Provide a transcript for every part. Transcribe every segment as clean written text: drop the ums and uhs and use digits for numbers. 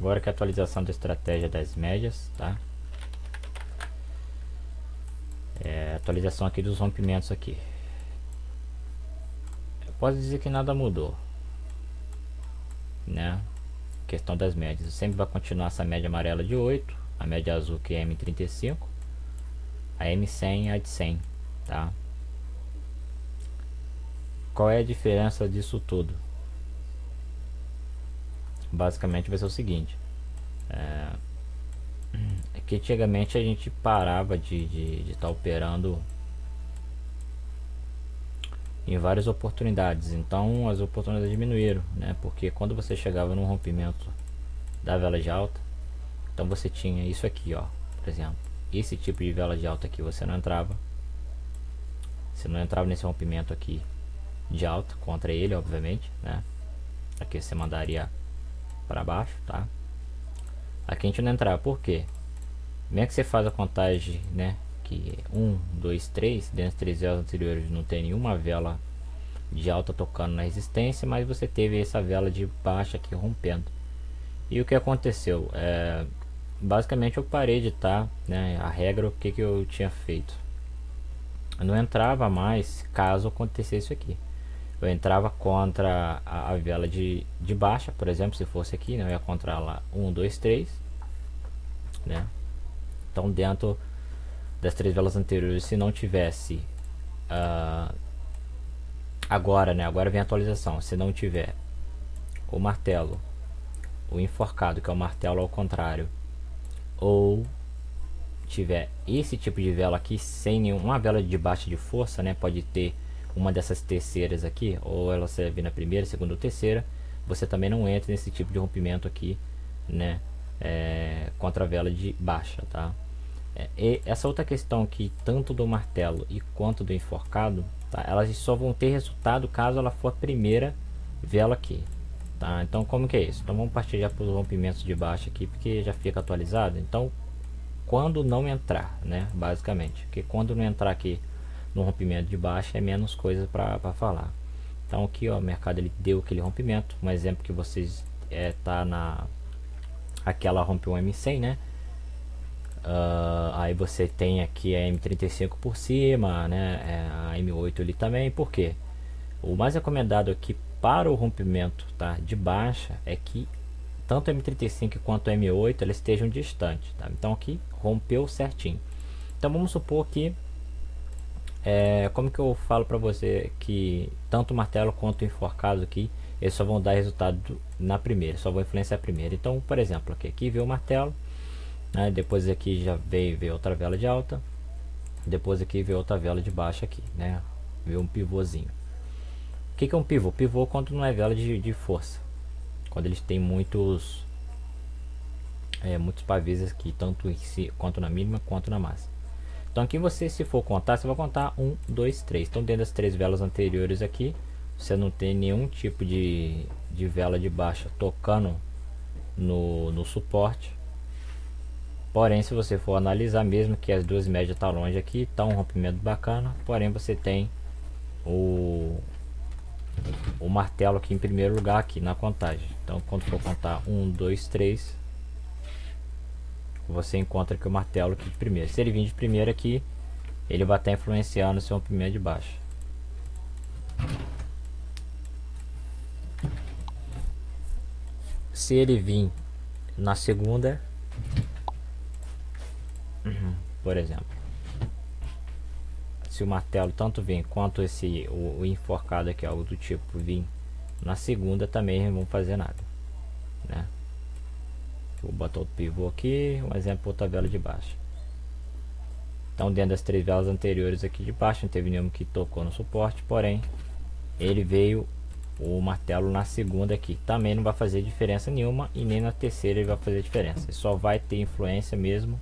Agora que a atualização da estratégia das médias, tá? Atualização aqui dos rompimentos aqui. Eu posso dizer que nada mudou, né? Questão das médias, sempre vai continuar essa média amarela de 8, a média azul que é M35, a M100 e a de 100, tá? Qual é a diferença disso tudo? Basicamente vai ser o seguinte, é que antigamente a gente parava de estar operando em várias oportunidades, então as oportunidades diminuíram, né? Porque quando você chegava no rompimento da vela de alta, então você tinha isso aqui, ó, por exemplo, esse tipo de vela de alta aqui você não entrava nesse rompimento aqui de alta contra ele, obviamente, né? Aqui você mandaria para baixo, tá? Aqui a gente não entrava, por quê? Como é que você faz a contagem, né? Que 1, 2, 3, dentro das 3 velas anteriores não tem nenhuma vela de alta tocando na resistência, mas você teve essa vela de baixa aqui rompendo. E o que aconteceu? Basicamente eu parei de estar, né? A regra, o que eu tinha feito? Eu não entrava mais caso acontecesse isso aqui. Eu entrava contra a vela de baixa, por exemplo, se fosse aqui, né? Eu ia contra lá 1, 2, 3, né? Então dentro das 3 velas anteriores, se não tivesse agora, né? Agora vem a atualização. Se não tiver o martelo, o enforcado, que é o martelo ao contrário, ou tiver esse tipo de vela aqui sem nenhuma vela de baixa de força, né? Pode ter uma dessas terceiras aqui, ou ela serve na primeira, segunda ou terceira. Você também não entra nesse tipo de rompimento aqui, né? Contra a vela de baixa, tá? E essa outra questão aqui, tanto do martelo e quanto do enforcado, tá? Elas só vão ter resultado caso ela for a primeira vela aqui, tá? Então como que é isso? Então vamos partir já para os rompimentos de baixo aqui, porque já fica atualizado. Então quando não entrar, né? Basicamente, porque quando não entrar aqui no rompimento de baixo é menos coisa para falar. Então aqui, ó, o mercado ele deu aquele rompimento, um exemplo que vocês tá na aquela rompeu um M100, né? Aí você tem aqui a M35 por cima, né? A M8 ali também. Por quê? O mais recomendado aqui para o rompimento, tá, de baixa é que tanto a M35 quanto a M8 elas estejam distantes, tá? Então aqui rompeu certinho. Então vamos supor que como que eu falo para você que tanto o martelo quanto o enforcado aqui eles só vão dar resultado na primeira, só vão influenciar a primeira. Então, por exemplo, aqui veio o martelo, né? Depois aqui já veio outra vela de alta, depois aqui veio outra vela de baixa aqui, né? Veio um pivôzinho. O que é um pivô? Pivô quando não é vela de força, quando eles têm muitos pavês aqui, tanto em si, quanto na mínima quanto na máxima. Então aqui você, se for contar, você vai contar 1, 2, 3. Então dentro das 3 velas anteriores aqui, você não tem nenhum tipo de vela de baixa tocando no suporte. Porém, se você for analisar, mesmo que as duas médias estão longe aqui, tá um rompimento bacana. Porém, você tem o martelo aqui em primeiro lugar aqui na contagem. Então quando for contar 1, 2, 3, você encontra que o martelo aqui de primeiro. Se ele vir de primeiro aqui, ele vai estar influenciando o seu rompimento de baixo. Se ele vir na segunda, por exemplo, se o martelo tanto vir quanto o enforcado aqui, algo do tipo, vir na segunda, também não vão fazer nada, né? Vou botar outro pivô aqui, um exemplo, outra vela de baixo. Então dentro das 3 velas anteriores aqui de baixo não teve nenhum que tocou no suporte, porém ele veio o martelo na segunda aqui, também não vai fazer diferença nenhuma, e nem na terceira ele vai fazer diferença. Ele só vai ter influência mesmo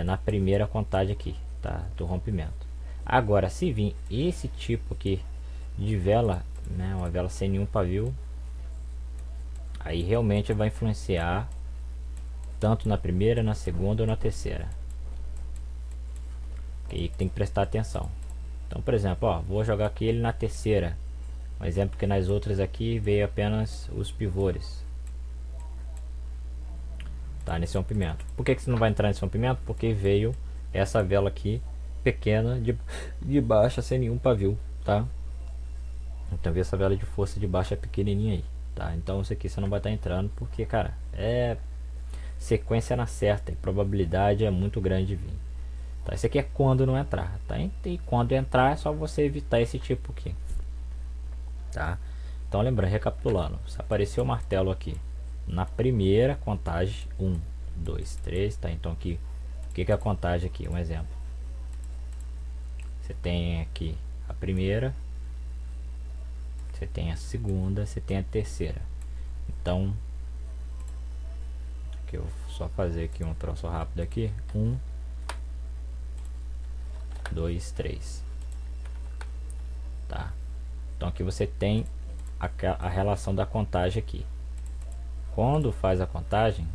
na primeira contagem aqui, tá, do rompimento. Agora se vir esse tipo aqui de vela, né, uma vela sem nenhum pavio, aí realmente vai influenciar tanto na primeira, na segunda ou na terceira. E tem que prestar atenção. Então, por exemplo, ó, vou jogar aqui ele na terceira. Um exemplo que nas outras aqui veio apenas os pivôs. tá? Nesse rompimento. Por que você não vai entrar nesse rompimento? Porque veio essa vela aqui pequena de baixa sem nenhum pavio, tá? Então essa vela de força de baixa pequenininha aí, tá? Então isso aqui você não vai estar entrando porque, cara, é sequência na certa e probabilidade é muito grande de vir. Tá? Isso aqui é quando não entrar, tá? E quando entrar é só você evitar esse tipo aqui, tá? Então lembrando, recapitulando, se apareceu o martelo aqui na primeira contagem, 1, 2, 3, tá? Então aqui, o que é a contagem aqui? Um exemplo. Você tem aqui a primeira, você tem a segunda, você tem a terceira. Então, que eu vou só fazer aqui um troço rápido aqui. 1, 2, 3. Tá? Então aqui você tem a relação da contagem aqui. Quando faz a contagem,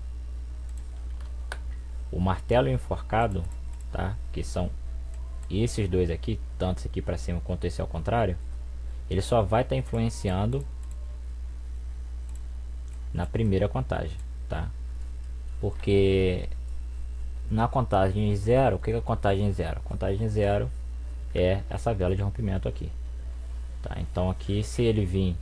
o martelo enforcado, tá? Que são esses dois aqui, tanto esse aqui para cima quanto esse ao contrário, ele só vai estar influenciando na primeira contagem, tá? Porque na contagem 0, o que é a contagem 0? A contagem 0 é essa vela de rompimento aqui, tá? Então aqui, se ele vir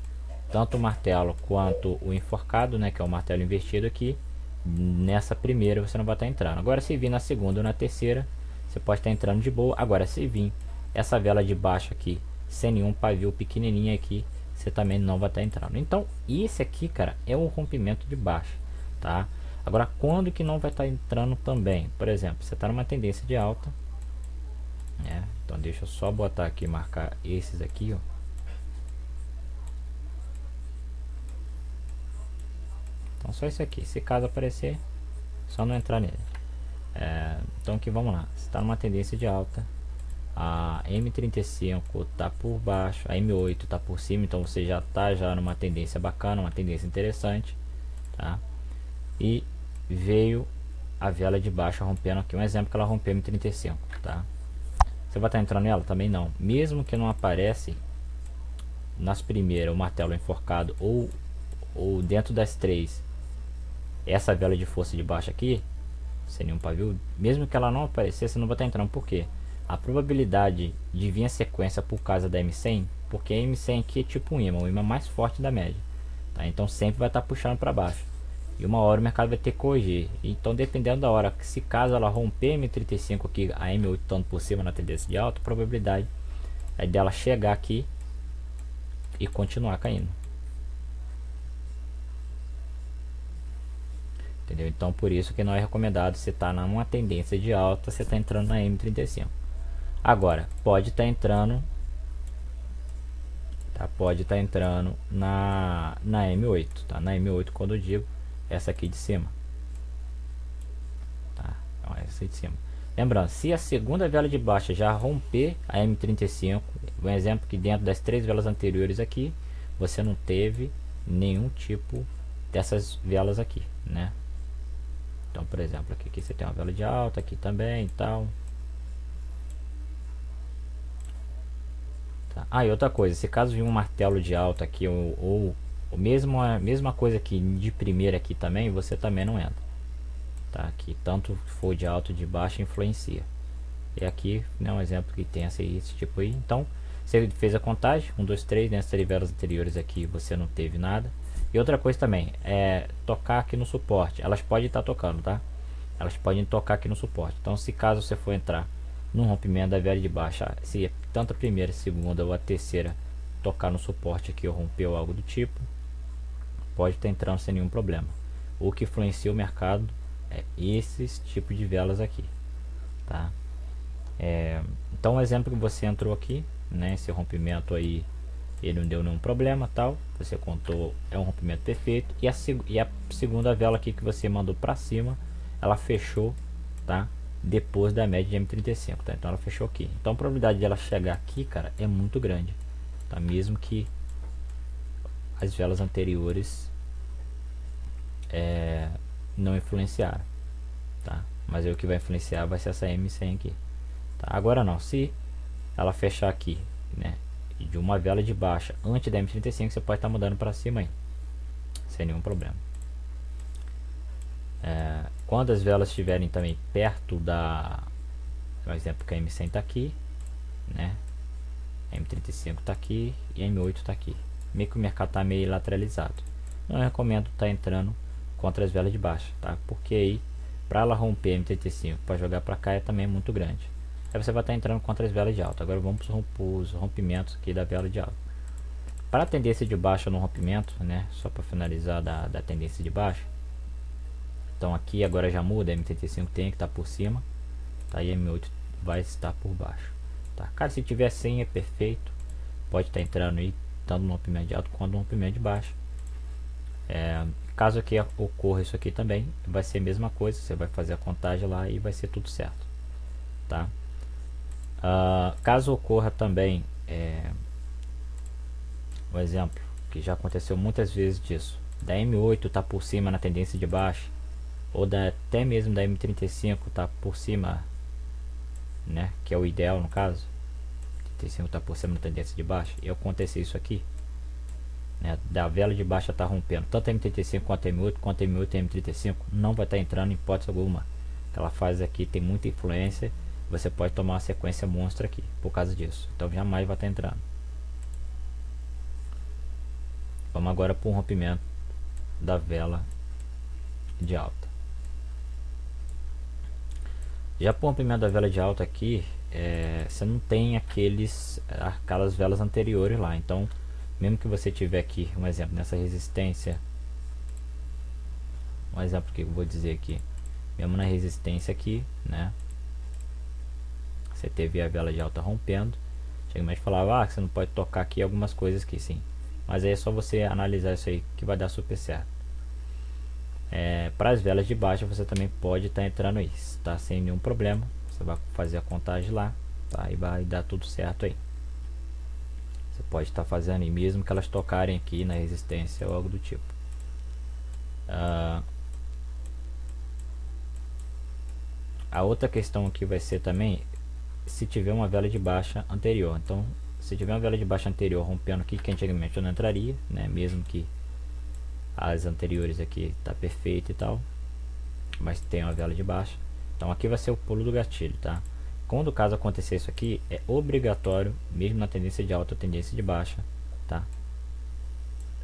tanto o martelo quanto o enforcado, né, que é o martelo invertido aqui, nessa primeira você não vai estar entrando. Agora se vir na segunda ou na terceira, você pode estar entrando de boa. Agora se vir essa vela de baixo aqui sem nenhum pavio pequenininho aqui, você também não vai estar entrando. Então esse aqui, cara, é um rompimento de baixo, tá? Agora quando que não vai estar entrando também? Por exemplo, você está numa tendência de alta, né? Então deixa eu só botar aqui, marcar esses aqui, ó. Então só isso aqui, se caso aparecer, só não entrar nele. Então aqui vamos lá, você está numa tendência de alta, a M35 está por baixo, a M8 está por cima, então você já está numa tendência bacana, uma tendência interessante, tá? E veio a vela de baixo rompendo aqui, um exemplo que ela rompeu M35, tá? Você vai estar entrando nela? Também não, mesmo que não aparece nas primeiras o martelo enforcado ou dentro das três essa vela de força de baixo aqui, sem nenhum pavio, mesmo que ela não aparecer, você não vai estar entrando. Por quê? A probabilidade de vir a sequência por causa da M100, porque a M100 aqui é tipo um imã, o imã mais forte da média, tá? Então sempre vai estar puxando para baixo, e uma hora o mercado vai ter que corrigir. Então dependendo da hora, se caso ela romper M35 aqui, a M8 estando por cima na tendência de alta, a probabilidade é dela chegar aqui e continuar caindo. Entendeu? Então por isso que não é recomendado você estar numa tendência de alta, você está entrando na M35. Agora pode estar entrando, tá? Pode estar entrando na M8, tá? Na M8 quando eu digo essa aqui de cima, tá? Então, essa de cima. Lembrando, se a segunda vela de baixa já romper a M35, um exemplo que dentro das três velas anteriores aqui, você não teve nenhum tipo dessas velas aqui, né? Então, por exemplo, aqui você tem uma vela de alta, aqui também e tal. Tá. Ah, e outra coisa, se caso vir um martelo de alta aqui, ou a mesma coisa aqui de primeira aqui também, você também não entra. Tá? Aqui, tanto for de alto ou de baixo, influencia. E aqui, né, um exemplo que tem esse tipo aí. Então, você fez a contagem, 1, 2, 3, nessas velas anteriores aqui você não teve nada. E outra coisa também, é tocar aqui no suporte. Elas podem estar tocando, tá? Elas podem tocar aqui no suporte. Então, se caso você for entrar no rompimento da vela de baixa, se tanto a primeira, a segunda ou a terceira tocar no suporte aqui ou rompeu algo do tipo, pode estar entrando sem nenhum problema. O que influencia o mercado é esses tipos de velas aqui, tá? Então, o exemplo que você entrou aqui, né? Esse rompimento aí, ele não deu nenhum problema, tal. Você contou, é um rompimento perfeito. E a segunda vela aqui que você mandou para cima, ela fechou, tá? Depois da média de M35, tá? Então ela fechou aqui. Então a probabilidade de ela chegar aqui, cara, é muito grande, tá? Mesmo que as velas anteriores não influenciaram, tá? Mas aí o que vai influenciar vai ser essa M100 aqui, tá? Agora não, se ela fechar aqui, né, de uma vela de baixa antes da M35, você pode estar mudando para cima aí, sem nenhum problema. Quando as velas estiverem também perto da, por exemplo, que a M100 está aqui, né? A M35 está aqui e a M8 está aqui. Meio que o mercado está meio lateralizado. Não recomendo estar entrando contra as velas de baixa, tá? Porque aí, para ela romper a M35 para jogar para cá é também muito grande. Aí você vai estar entrando contra as velas de alta. Agora vamos para os rompimentos aqui da vela de alta. Para a tendência de baixa no rompimento, né? Só para finalizar da tendência de baixa. Então aqui agora já muda, a M35 tem que estar por cima, tá? E a M8 vai estar por baixo, tá? Cara, se tiver 100 é perfeito, pode estar entrando aí tanto no rompimento de alto quanto no rompimento de baixo. Caso aqui ocorra isso aqui também, vai ser a mesma coisa, você vai fazer a contagem lá e vai ser tudo certo, tá? Caso ocorra também um exemplo que já aconteceu muitas vezes disso, da M8 tá por cima na tendência de baixa, ou até mesmo da M35 tá por cima, né, que é o ideal no caso, 35 tá por cima da tendência de baixa, e aconteceu isso aqui, né, da vela de baixa tá rompendo, tanto a M35 quanto a M8, quanto a M8 e a M35 não vai estar entrando em hipótese alguma. Aquela fase aqui tem muita influência, você pode tomar uma sequência monstra aqui por causa disso, então jamais vai estar entrando. Vamos agora para o rompimento da vela de alta. Já para o rompimento da vela de alta aqui, você não tem aquelas velas anteriores lá. Então, mesmo que você tiver aqui, um exemplo, nessa resistência, um exemplo que eu vou dizer aqui, mesmo na resistência aqui, né? Você teve a vela de alta rompendo. Antigamente falava, que você não pode tocar aqui algumas coisas aqui, sim. Mas aí é só você analisar isso aí que vai dar super certo. Para as velas de baixa você também pode estar entrando aí, tá? Sem nenhum problema. Você vai fazer a contagem lá, tá? E vai dar tudo certo aí. Você pode estar fazendo aí, mesmo que elas tocarem aqui na resistência ou algo do tipo. A outra questão aqui vai ser também se tiver uma vela de baixa anterior. Então, se tiver uma vela de baixa anterior rompendo aqui, que antigamente eu não entraria, né? Mesmo que as anteriores aqui tá perfeito e tal, mas tem uma vela de baixa, então aqui vai ser o pulo do gatilho, tá? Quando caso acontecer isso aqui, é obrigatório, mesmo na tendência de alta ou tendência de baixa, tá?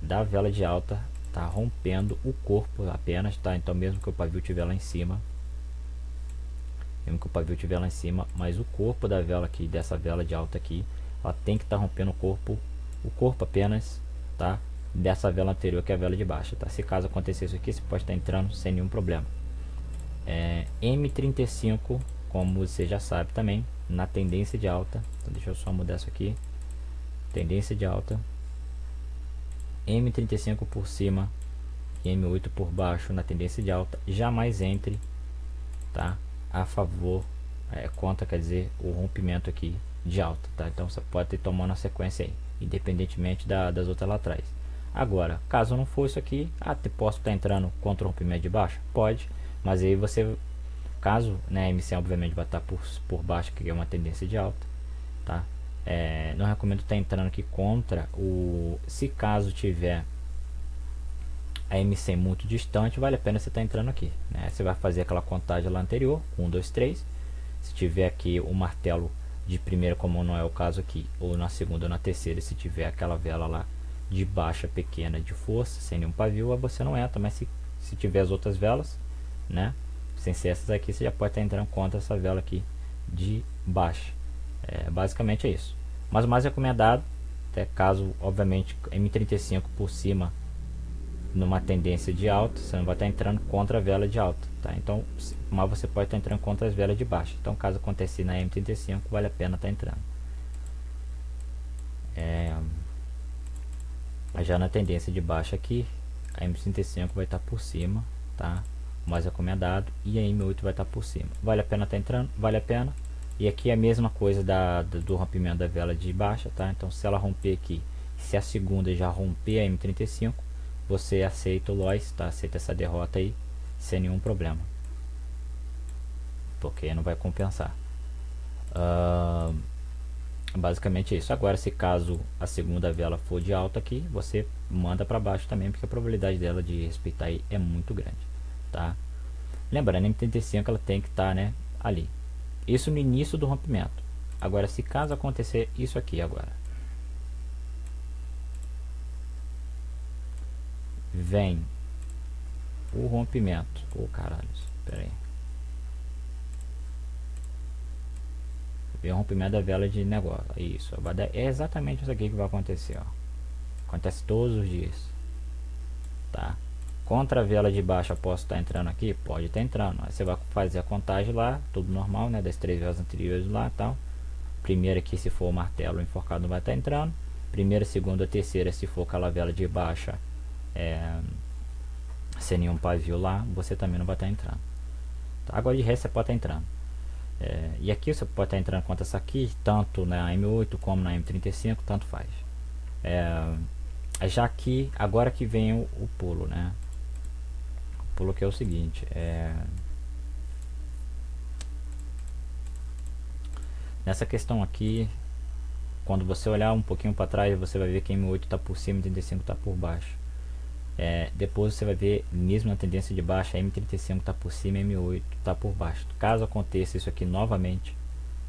Da vela de alta tá rompendo o corpo apenas, tá? Então mesmo que o pavio estiver lá em cima, mas o corpo da vela aqui, dessa vela de alta aqui, ela tem que estar rompendo o corpo apenas, tá? Dessa vela anterior, que é a vela de baixa, tá? Se caso acontecer isso aqui, você pode estar entrando sem nenhum problema. M35, como você já sabe também, na tendência de alta, então deixa eu só mudar isso aqui, tendência de alta, M35 por cima e M8 por baixo na tendência de alta, jamais entre, tá? A favor, contra, quer dizer, o rompimento aqui de alta, tá? Então você pode ter tomando a sequência aí, independentemente das outras lá atrás. Agora, caso não for isso aqui, posso estar entrando contra o rompimento de baixo? Pode, mas aí você, caso, né, a M100 obviamente vai estar por baixo, que é uma tendência de alta, tá? Não recomendo estar entrando aqui contra se caso tiver a M100 muito distante, vale a pena você estar entrando aqui, né? Você vai fazer aquela contagem lá anterior, 1, 2, 3. Se tiver aqui o martelo de primeira, como não é o caso aqui, ou na segunda ou na terceira, se tiver aquela vela lá de baixa pequena de força, sem nenhum pavio, aí você não entra. Mas se tiver as outras velas, né, sem ser essas aqui, você já pode estar entrando contra essa vela aqui de baixa. Basicamente é isso. Mas o mais recomendado, até caso obviamente M35 por cima numa tendência de alta, você não vai estar entrando contra a vela de alta, tá? Então, mas você pode estar entrando contra as velas de baixa. Então, caso aconteça na M35, vale a pena estar entrando. Já na tendência de baixa aqui, a M35 vai estar por cima, tá? O mais recomendado, e a M8 vai estar por cima. Vale a pena estar entrando? Vale a pena. E aqui é a mesma coisa do rompimento da vela de baixa, tá? Então, se ela romper aqui, se a segunda já romper a M35, você aceita o loss, tá? Aceita essa derrota aí sem nenhum problema, porque não vai compensar. Basicamente é isso. Agora, se caso a segunda vela for de alta aqui, você manda para baixo também, porque a probabilidade dela de respeitar aí é muito grande, tá? Lembrando, a M35 ela tem que estar, né, ali. Isso no início do rompimento. Agora, se caso acontecer isso aqui agora, vem o rompimento. Ô, caralho, espera aí. Vem o rompimento da vela de negócio. Isso, é exatamente isso aqui que vai acontecer, ó. Acontece todos os dias, tá? Contra a vela de baixo, posso estar entrando aqui? Pode estar entrando. Aí você vai fazer a contagem lá, tudo normal, né? Das 3 velas anteriores lá e tal. Primeira aqui, se for o martelo, o enforcado não vai estar entrando. Primeira, segunda, terceira, se for aquela vela de baixa, sem nenhum pavio lá, você também não vai estar entrando. Tá? Agora de resto você pode estar entrando. E aqui você pode estar entrando contra essa aqui, tanto na M8 como na M35, tanto faz. Já aqui, agora que vem o pulo, né? O pulo que é o seguinte, nessa questão aqui, quando você olhar um pouquinho para trás, você vai ver que a M8 está por cima e a M35 está por baixo. Depois você vai ver, mesmo na tendência de baixa, a M35 está por cima e a M8 está por baixo. Caso aconteça isso aqui novamente,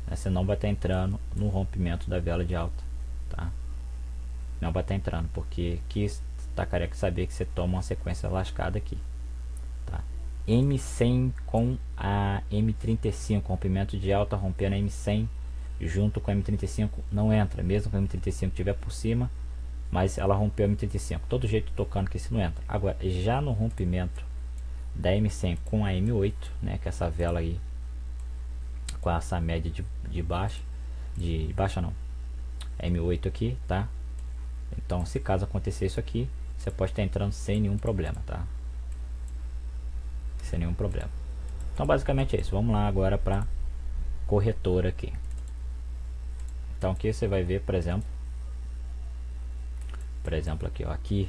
né, você não vai estar entrando no rompimento da vela de alta, tá? Não vai estar entrando, porque aqui está careca saber que você toma uma sequência lascada aqui, tá? M100 com a M35, rompimento de alta rompendo a M100 junto com a M35 não entra, mesmo que a M35 estiver por cima, mas ela rompeu a M35, todo jeito tocando que isso não entra. Agora, já no rompimento da M100 com a M8, né, que é essa vela aí com essa média de baixa não, M8 aqui, tá? Então, se caso acontecer isso aqui, você pode estar entrando sem nenhum problema, tá? Sem nenhum problema. Então, basicamente é isso. Vamos lá agora para corretora aqui. Então, aqui você vai ver, por exemplo aqui, ó, aqui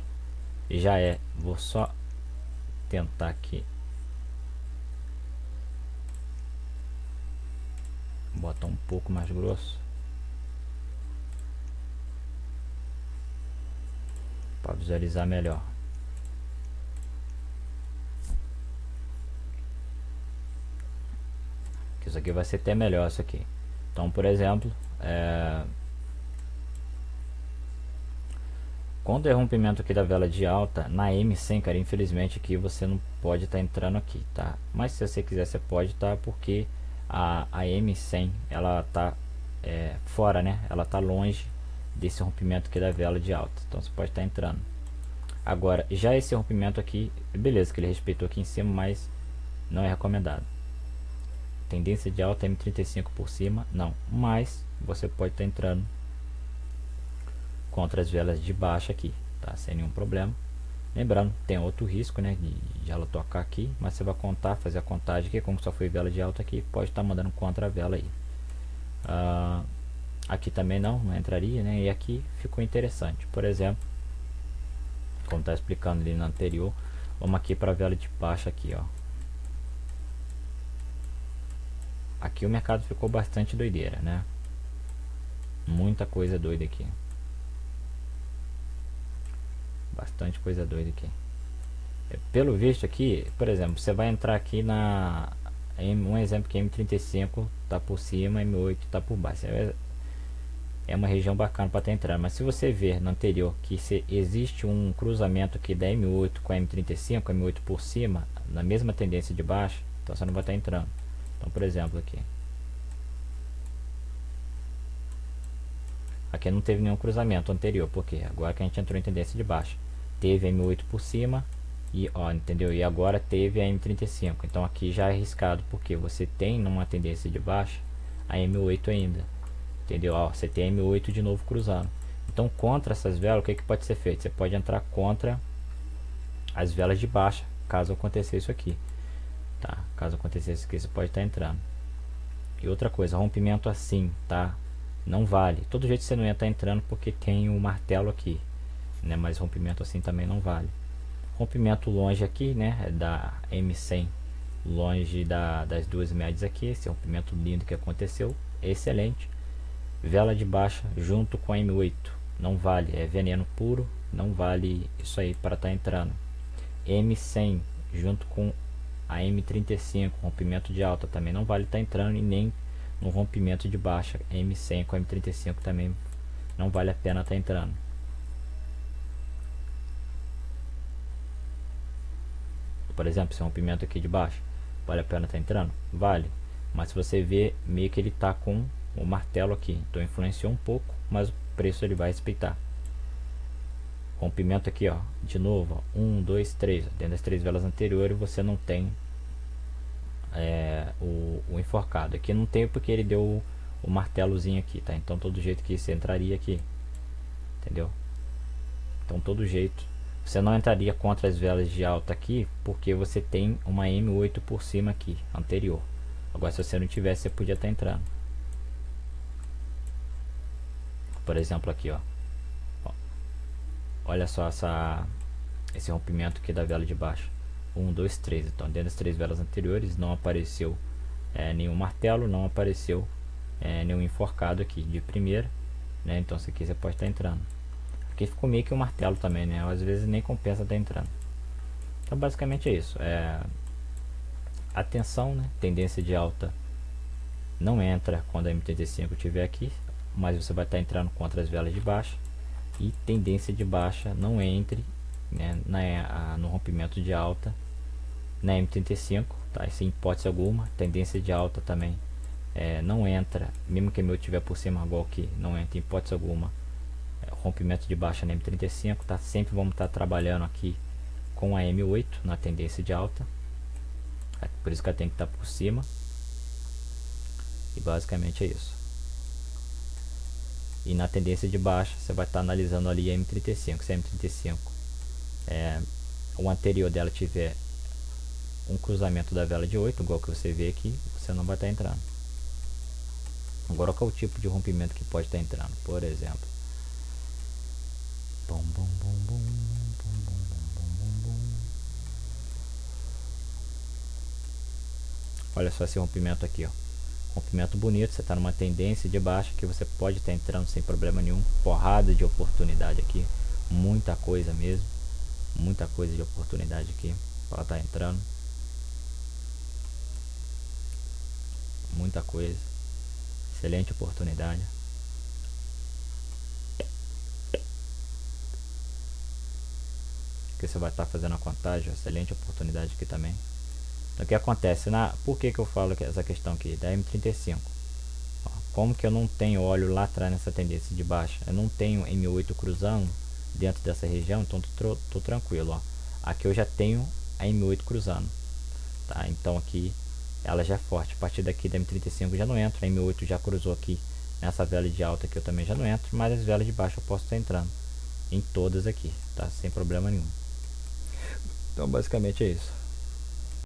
já vou só tentar aqui botar um pouco mais grosso para visualizar melhor. Isso aqui vai ser até melhor isso aqui. Então, por exemplo, quando é rompimento aqui da vela de alta na M100, cara, infelizmente aqui você não pode estar entrando aqui, tá? Mas se você quiser, você pode, tá? Porque a M100 ela tá fora, né? Ela tá longe desse rompimento aqui da vela de alta, então você pode estar entrando. Agora, já esse rompimento aqui, beleza, que ele respeitou aqui em cima, mas não é recomendado. Tendência de alta M35 por cima, não. Mas você pode estar entrando contra as velas de baixo aqui, tá? Sem nenhum problema. Lembrando, tem outro risco, né? De ela tocar aqui, mas você vai contar, fazer a contagem aqui, como só foi vela de alta aqui, pode estar mandando contra a vela aí. Aqui também não entraria, né? E aqui ficou interessante. Por exemplo, como está explicando ali no anterior, vamos aqui para a vela de baixo aqui, ó. Aqui o mercado ficou bastante doideira, né? Muita coisa doida aqui. Bastante coisa doida aqui. Pelo visto aqui, por exemplo, você vai entrar aqui um exemplo que M35 tá por cima, M8 tá por baixo. É uma região bacana para estar entrando. Mas se você ver no anterior que existe um cruzamento aqui da M8 com a M35, a M8 por cima, na mesma tendência de baixo, então você não vai estar entrando. Então, por exemplo, aqui não teve nenhum cruzamento anterior, porque agora que a gente entrou em tendência de baixa, teve a M8 por cima e ó, entendeu? E agora teve a M35. Então aqui já é arriscado, porque você tem numa tendência de baixa a M8 ainda, entendeu? Ó, você tem a M8 de novo cruzando. Então, contra essas velas, o que pode ser feito? Você pode entrar contra as velas de baixa, caso aconteça isso aqui. Tá? Caso aconteça isso aqui, você pode estar entrando. E outra coisa, rompimento assim, tá? Não vale. Todo jeito você não ia estar entrando porque tem o martelo aqui, né? Mas rompimento assim também não vale. Rompimento longe aqui, né? Da M100, longe das duas médias aqui. Esse rompimento lindo que aconteceu, excelente. Vela de baixa junto com a M8, não vale. É veneno puro, não vale isso aí para estar entrando. M100 junto com a M35, rompimento de alta, também não vale estar entrando, e nem no rompimento de baixa, M100 com M35 também não vale a pena estar entrando. Por exemplo, esse rompimento aqui de baixo, vale a pena estar entrando? Vale. Mas se você ver, meio que ele está com o martelo aqui, então influenciou um pouco, mas o preço ele vai respeitar. Rompimento aqui, ó, de novo, ó, 1, 2, 3, dentro das 3 velas anteriores você não tem o enforcado. Aqui não tem porque ele deu o martelozinho aqui, tá? Então todo jeito que você entraria aqui, entendeu? Então todo jeito você não entraria contra as velas de alta aqui, porque você tem uma M8 por cima aqui, anterior. Agora se você não tivesse, você podia estar entrando. Por exemplo aqui, ó. Olha só esse rompimento aqui da vela de baixo. 1, 2, 3. Então dentro das 3 velas anteriores não apareceu nenhum martelo, não apareceu nenhum enforcado aqui de primeira, né? Então isso aqui você pode estar entrando. Aqui ficou meio que um martelo também, né? Às vezes nem compensa estar entrando. Então basicamente é isso. Atenção, né? Tendência de alta não entra quando a M35 estiver aqui, mas você vai estar entrando contra as velas de baixa. E tendência de baixa não entre, né, no rompimento de alta na M35, tá? Sem hipótese alguma. Tendência de alta também não entra, mesmo que meu tiver por cima igual aqui, não entra em hipótese alguma rompimento de baixa na M35, tá? Sempre vamos estar trabalhando aqui com a M8 na tendência de alta, por isso que ela tem que estar por cima. E basicamente é isso. E na tendência de baixa você vai estar analisando ali a M35. Se a M35 o anterior dela tiver um cruzamento da vela de 8, igual que você vê aqui, você não vai estar entrando. Agora qual é o tipo de rompimento que pode estar entrando? Por exemplo, olha só esse rompimento aqui, ó. Rompimento bonito, você está numa tendência de baixa que você pode estar entrando sem problema nenhum. Porrada de oportunidade aqui, muita coisa mesmo, muita coisa de oportunidade aqui para estar entrando, muita coisa, excelente oportunidade. Aqui você vai estar fazendo a contagem, excelente oportunidade aqui também. Então, o que acontece? Por que eu falo que essa questão aqui da M35? Ó, como que eu não tenho óleo lá atrás nessa tendência de baixa? Eu não tenho M8 cruzando dentro dessa região, então tô tranquilo. Ó. Aqui eu já tenho a M8 cruzando, tá? Então aqui ela já é forte. A partir daqui da M35 já não entra, a M8 já cruzou aqui nessa vela de alta aqui, eu também já não entro, mas as velas de baixo eu posso estar entrando em todas aqui, tá? Sem problema nenhum. Então basicamente é isso.